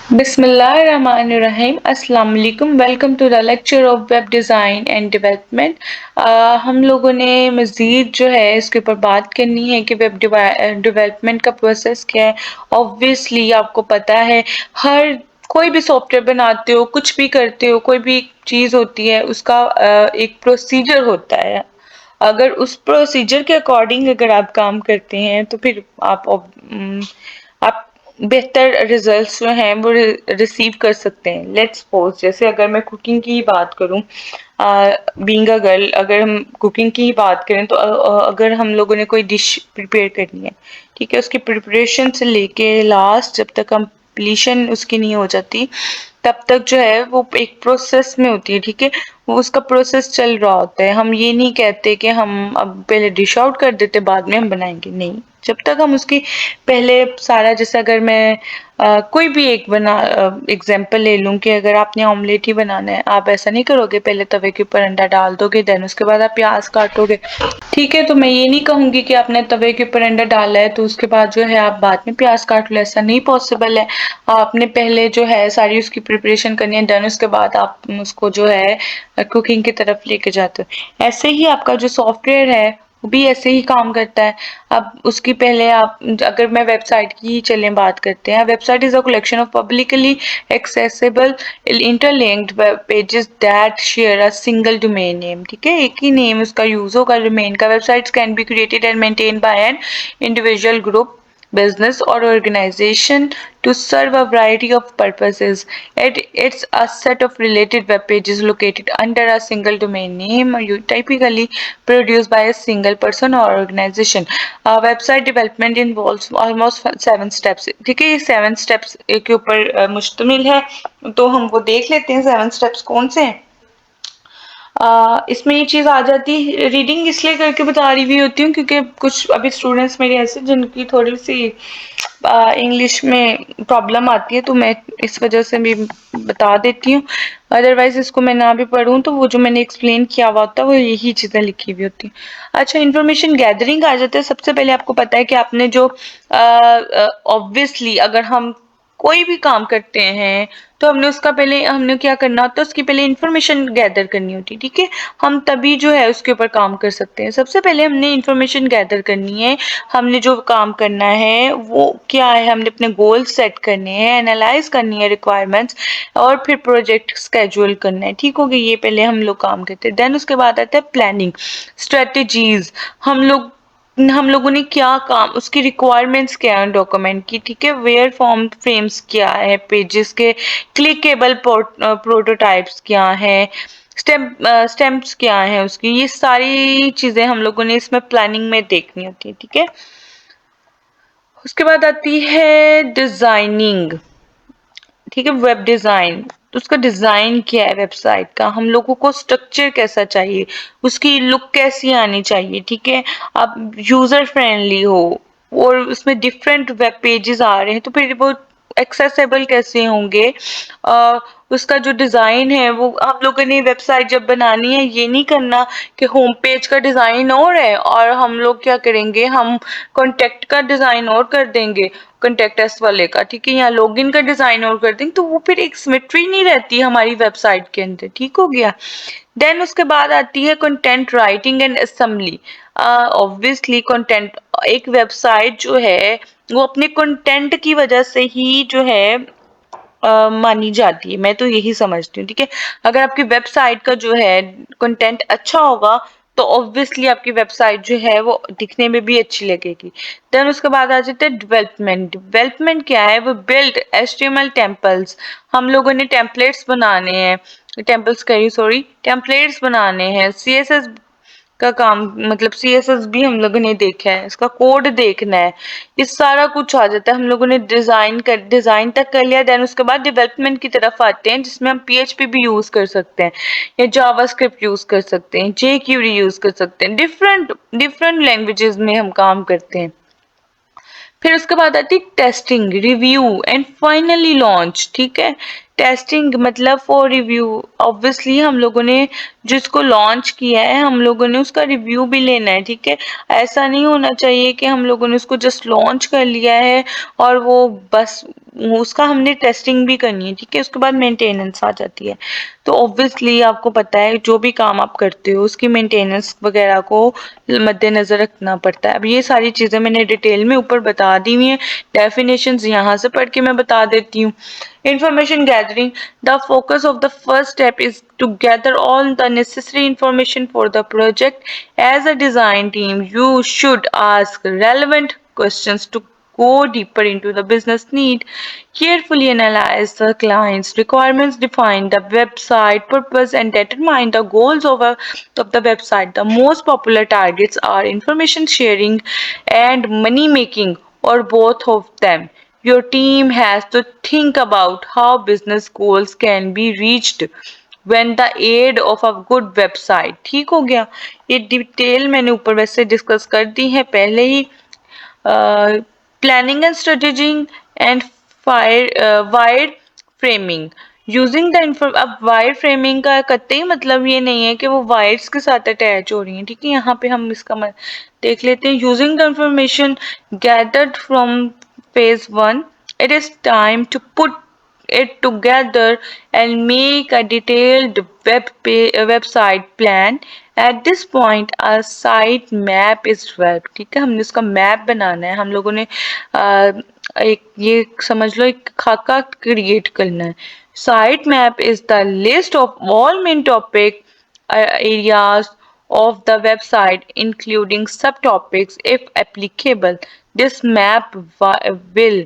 बिस्मिल्लाहिर्रहमानिर्रहीम अस्सलाम वालेकुम। Welcome to the lecture of web design and development. हम लोगों ने मज़ीद जो है इसके ऊपर बात करनी है कि वेब डेवलपमेंट का प्रोसेस क्या है। ऑब्वियसली आपको पता है, हर कोई भी सॉफ्टवेयर बनाते हो, कुछ भी करते हो, कोई भी चीज़ होती है, उसका एक प्रोसीजर होता है। अगर उस प्रोसीजर के अकॉर्डिंग अगर आप काम करते हैं तो फिर आप बेहतर रिजल्ट्स जो हैं वो रिसीव कर सकते हैं। लेट्स सपोज, जैसे अगर मैं कुकिंग की ही बात करूं, बीइंग अ गर्ल, अगर हम कुकिंग की ही बात करें तो अगर हम लोगों ने कोई डिश प्रिपेयर करनी है, ठीक है, उसकी प्रिपरेशन से लेके लास्ट जब तक कंप्लीशन उसकी नहीं हो जाती तब तक जो है वो एक प्रोसेस में होती है। ठीक है, वो उसका प्रोसेस चल रहा होता है। हम ये नहीं कहते कि हम अब पहले डिश आउट कर देते बाद में हम बनाएंगे, नहीं। जब तक हम उसकी पहले सारा, जैसे अगर मैं कोई भी एक एग्जांपल ले लूं कि अगर आपने ऑमलेट ही बनाना है, आप ऐसा नहीं करोगे पहले तवे के ऊपर अंडा डाल दोगे, देन उसके बाद आप प्याज काटोगे। ठीक है, तो मैं ये नहीं कहूंगी कि आपने तवे के ऊपर अंडा डाला है तो उसके बाद जो है आप बाद में प्याज काट लो, ऐसा नहीं पॉसिबल है। आपने पहले जो है सारी उसकी प्रिपरेशन करनी है, देन उसके बाद आप उसको जो है कुकिंग की तरफ लेके जाते हो। ऐसे ही आपका जो सॉफ्टवेयर है वो भी ऐसे ही काम करता है। अब उसकी पहले आप, अगर मैं वेबसाइट की ही चलें बात करते हैं, website is a collection of publicly accessible interlinked web pages that share a single domain name. ठीक है, एक ही नेम उसका यूज होगा डोमेन का। Websites can be created and maintain by an individual group, business or organization to serve a variety of purposes. It's a set of related web pages located under a single domain name, typically produced by a single person or organization. Website development involves almost 7 steps. ठीक है, ये 7 steps के ऊपर मुश्तमिल है, तो हम वो देख लेते हैं 7 steps कौन से हैं। इसमें ये चीज आ जाती है, रीडिंग इसलिए करके बता रही हुई होती हूँ क्योंकि कुछ अभी स्टूडेंट्स मेरे ऐसे जिनकी थोड़ी सी इंग्लिश में प्रॉब्लम आती है, तो मैं इस वजह से भी बता देती हूँ। अदरवाइज इसको मैं ना भी पढ़ूँ तो वो जो मैंने एक्सप्लेन किया हुआ होता है वो यही चीजें लिखी हुई होती हैं। अच्छा, इंफॉर्मेशन गैदरिंग आ जाता है। सबसे पहले आपको पता है कि आपने जो ऑब्वियसली अगर हम कोई भी काम करते हैं तो हमने क्या करना होता है, उसकी पहले इंफॉर्मेशन गैदर करनी होती है। ठीक है, हम तभी जो है उसके ऊपर काम कर सकते हैं। सबसे पहले हमने इंफॉर्मेशन गैदर करनी है, हमने जो काम करना है वो क्या है, हमने अपने गोल सेट करने हैं, एनालाइज करनी है रिक्वायरमेंट्स, और फिर प्रोजेक्ट स्केड्यूल करना है। ठीक हो गया, ये पहले हम लोग काम करते हैं। देन उसके बाद आता है प्लानिंग, स्ट्रेटेजीज। हम लोगों ने क्या काम, उसकी रिक्वायरमेंट्स क्या है डॉक्यूमेंट की, ठीक है, वेयर फॉर्म फ्रेम्स क्या है, पेजेस के क्लिकेबल प्रोटोटाइप्स क्या है, स्टेम्प्स क्या है उसकी, ये सारी चीजें हम लोगों ने इसमें प्लानिंग में देखनी होती है। ठीक है, उसके बाद आती है डिजाइनिंग। ठीक है, वेब डिजाइन, तो उसका डिजाइन क्या है, वेबसाइट का हम लोगों को स्ट्रक्चर कैसा चाहिए, उसकी लुक कैसी आनी चाहिए। ठीक है, अब यूजर फ्रेंडली हो और उसमें डिफरेंट वेब पेजेस आ रहे हैं तो फिर वो एक्सेसिबल कैसे होंगे। उसका जो डिजाइन है वो हम लोगों ने वेबसाइट जब बनानी है, ये नहीं करना कि होम पेज का डिजाइन और है और हम लोग क्या करेंगे, हम कॉन्टेक्ट का डिजाइन और कर देंगे, कॉन्टेक्ट एस वाले का, ठीक है, या लॉगिन का डिजाइन और कर देंगे, तो वो फिर एक सिमेट्री नहीं रहती हमारी वेबसाइट के अंदर। ठीक हो गया। देन उसके बाद आती है content writing and assembly. Obviously content, एक वेबसाइट जो है वो अपने कंटेंट की वजह से ही जो है मानी जाती है, मैं तो यही समझती हूँ। ठीक है, अगर आपकी वेबसाइट का जो है कंटेंट अच्छा होगा तो ऑब्वियसली आपकी वेबसाइट जो है वो दिखने में भी अच्छी लगेगी। देन उसके बाद आ जाते हैं डेवलपमेंट। डेवलपमेंट क्या है, वो बिल्ड एचटीएमएल टेम्पल्स, हम लोगों ने टेम्पलेट्स बनाने हैं, टेम्पल्स करी सॉरी टेम्पलेट्स बनाने हैं, सीएसएस का काम, मतलब सीएसएस भी हम लोगों ने देखा है, इसका कोड देखना है, ये सारा कुछ आ जाता है। हम लोगों ने डिजाइन तक कर लिया, देन उसके बाद डेवलपमेंट की तरफ आते हैं जिसमें हम पीएचपी भी यूज कर सकते हैं या जावास्क्रिप्ट यूज कर सकते हैं, जेक्यूरी यूज कर सकते हैं, डिफरेंट डिफरेंट लैंग्वेजेस में हम काम करते हैं। फिर उसके बाद आती है testing, review and finally launch. ठीक है, टेस्टिंग मतलब फॉर रिव्यू, ऑब्वियसली हम लोगों ने जिसको लॉन्च किया है हम लोगों ने उसका रिव्यू भी लेना है, ठीक है। ऐसा नहीं होना चाहिए कि हम लोगों ने उसको जस्ट लॉन्च कर लिया है और वो बस, उसका हमने टेस्टिंग भी करनी है, ठीक है। उसके बाद मेंटेनेंस आ जाती है। तो ऑब्वियसली आपको पता है जो भी काम आप करते हो उसकी मेंटेनेंस वगैरह को मद्देनजर रखना पड़ता है। अब ये सारी चीजें मैंने डिटेल में ऊपर बता दी हुई हैं, डेफिनेशंस यहाँ से पढ़ के मैं बता देती हूँ। Information gathering. The focus of the first step is to gather all the necessary information for the project. As a design team, you should ask relevant questions to go deeper into the business need, carefully analyze the client's requirements, define the website purpose, and determine the goals of the website. The most popular targets are information sharing and money making, or both of them. Your team has to think about how business goals can be reached when the aid of a good website. ठीक हो गया। ये detail मैंने ऊपर वैसे discuss कर दी है पहले ही। Planning and strategizing and wire framing using the अब वायर फ्रेमिंग का कतई मतलब ये नहीं है कि वो वायर्स के साथ अटैच हो रही हैं, ठीक है। यहाँ पे हम इसका देख लेते हैं। Using the information gathered from phase 1, it is time to put it together and make a detailed website plan. At this point, a site map is developed. ठीक है, हमने उसका मैप बनाना है। हम लोगों ने एक ये समझ लो एक खाका क्रिएट करना है। Site map is the list of all main topic areas of the website, including subtopics if applicable. This map will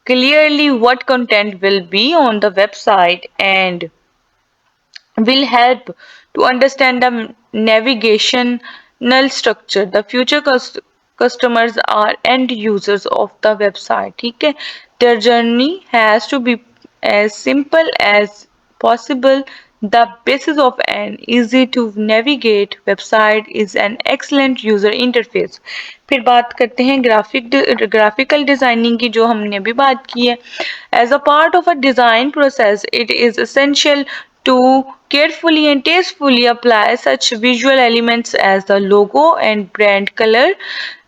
clearly what content will be on the website and will help to understand the navigational structure. The future customers are end users of the website. ठीक है, their journey has to be as simple as possible. The basis of an easy to navigate website is an excellent user interface. फिर बात करते हैं graphical designing की, जो हमने अभी बात की है। As a part of a design process, it is essential to carefully and tastefully apply such visual elements as the logo and brand color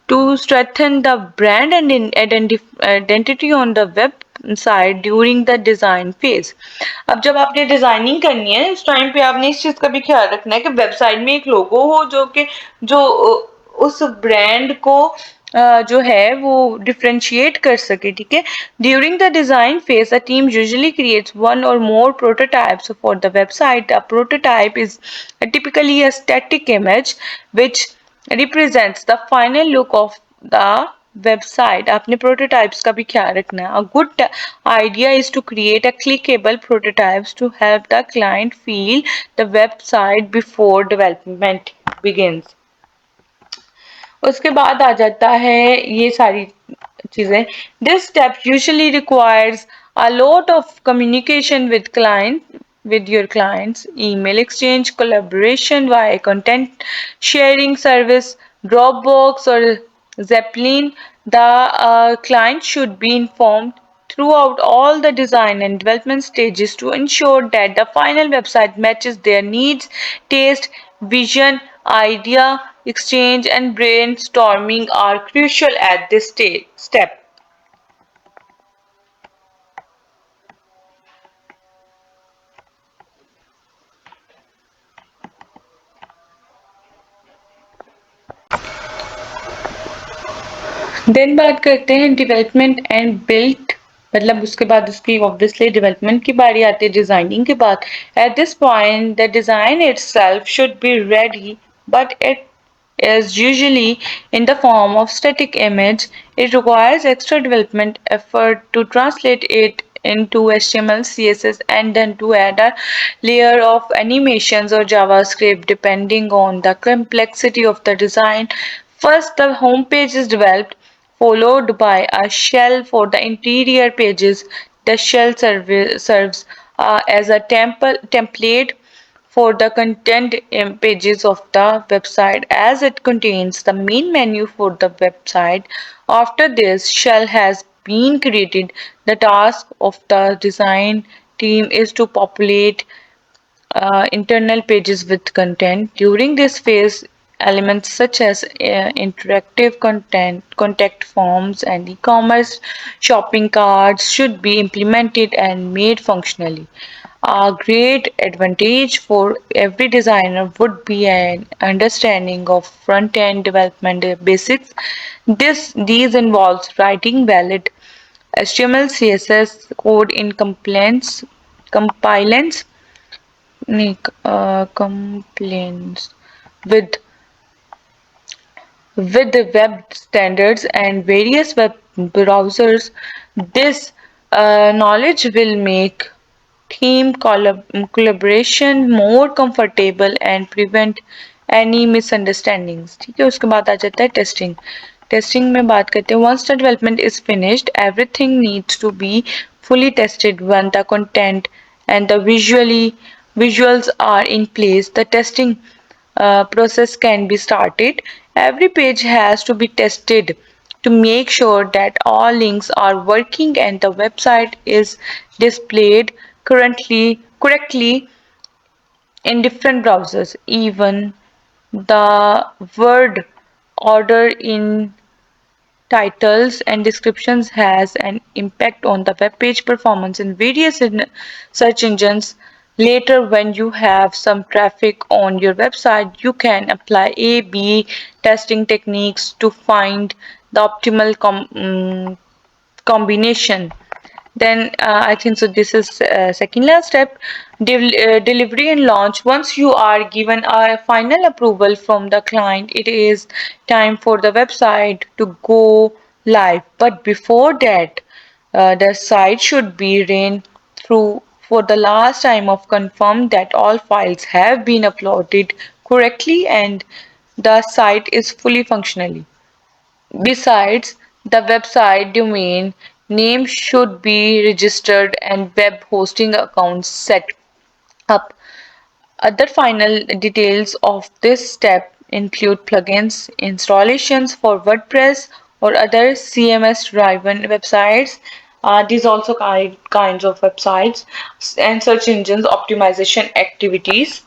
to strengthen the brand and identity on the website during the design phase. अब जब आपने designing करनी है इस time पे आपने इस चीज का भी ख्याल रखना है कि वेबसाइट में एक लोगो हो जो कि जो उस ब्रांड को जो है वो डिफरेंशिएट कर सके, ठीक है। During the design phase a team usually creates one or more prototypes for the website. A prototype is typically a static image which represents the final look of the website. आपने prototypes का भी ख्याल रखना है। A good idea is to create a clickable prototypes to help the client feel the website before development begins. उसके बाद आ जाता है ये सारी चीजें। This step usually requires a lot of communication with your clients, email exchange, collaboration via content sharing service, Dropbox or Zeppelin. The client should be informed throughout all the design and development stages to ensure that the final website matches their needs, taste, vision. Idea exchange and brainstorming are crucial at this step. Then बात करते हैं development and build, मतलब उसके बाद उसकी obviously development की बारी आती है डिजाइनिंग के बाद। At this point the design itself should be ready, but it is usually in the form of static image. It requires extra development effort to translate it into HTML, CSS, and then to add a layer of animations or JavaScript depending on the complexity of the design. First, the home page is developed, followed by a shell for the interior pages. The shell serves as a template for the content pages of the website, as it contains the main menu for the website. After this shell has been created, the task of the design team is to populate internal pages with content. During this phase, elements such as interactive content, contact forms, and e-commerce shopping carts should be implemented and made functionally. A great advantage for every designer would be an understanding of front-end development basics. These involves writing valid HTML, CSS code in compliance complaints with the web standards and various web browsers. This knowledge will make collaboration more comfortable and prevent any misunderstandings. ठीक है, उसके बाद आ जाता है testing. Testing में बात करते हैं. Once the development is finished, everything needs to be fully tested. When the content and the visuals are in place, the testing process can be started. Every page has to be tested to make sure that all links are working and the website is displayed correctly in different browsers. Even the word order in titles and descriptions has an impact on the web page performance in various search engines. Later, when you have some traffic on your website, you can apply A/B testing techniques to find the optimal combination. Then I think so. This is second last step, delivery and launch. Once you are given a final approval from the client, it is time for the website to go live. But before that, the site should be ran through for the last time of confirm that all files have been uploaded correctly and the site is fully functionally. Besides, the website domain name should be registered and web hosting accounts set up. Other final details of this step include plugins, installations for WordPress or other CMS-driven websites. These also kinds of websites and search engines optimization activities.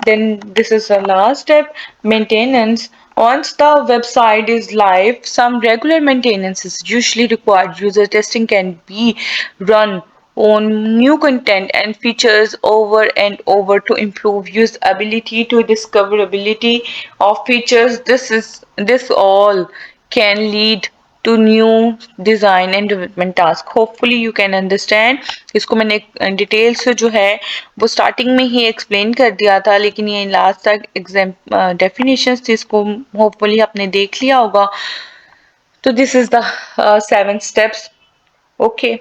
Then this is the last step, maintenance. Once the website is live, some regular maintenance is usually required. User testing can be run on new content and features over and over to improve usability to discoverability of features. This all can lead to new design and development task. Hopefully you can understand. इसको मैंने detail से जो है वो starting में ही explain कर दिया था, लेकिन ये लास्ट तक एग्जाम डेफिनेशंस थी, इसको होपफुली आपने देख लिया होगा. तो this is the 7 steps. Okay.